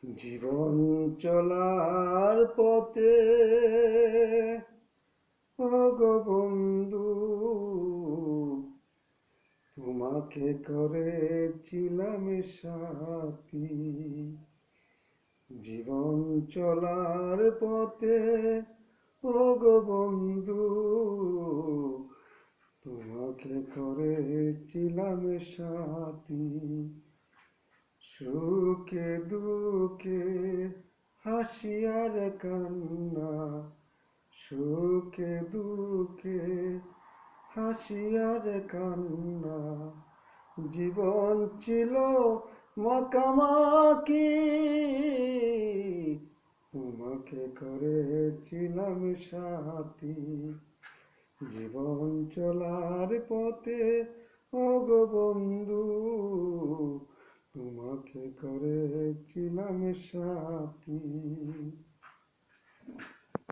জীবন চলার পথে ওগো বন্ধু, তোমাকে করেছিলাম সাথী। জীবন চলার পথে ওগো বন্ধু, তোমাকে করেছিলাম সাথী। সুখে দুঃখে হাসি আর কান্না, সুখে দুঃখে হাসি আর কান্না। জীবন ছিল মাখামাখি, তোমাকে করেছিলাম সাথী। জীবন চলার পথে ওগো বন্ধু, তোমাকে করেছিলাম সাথী।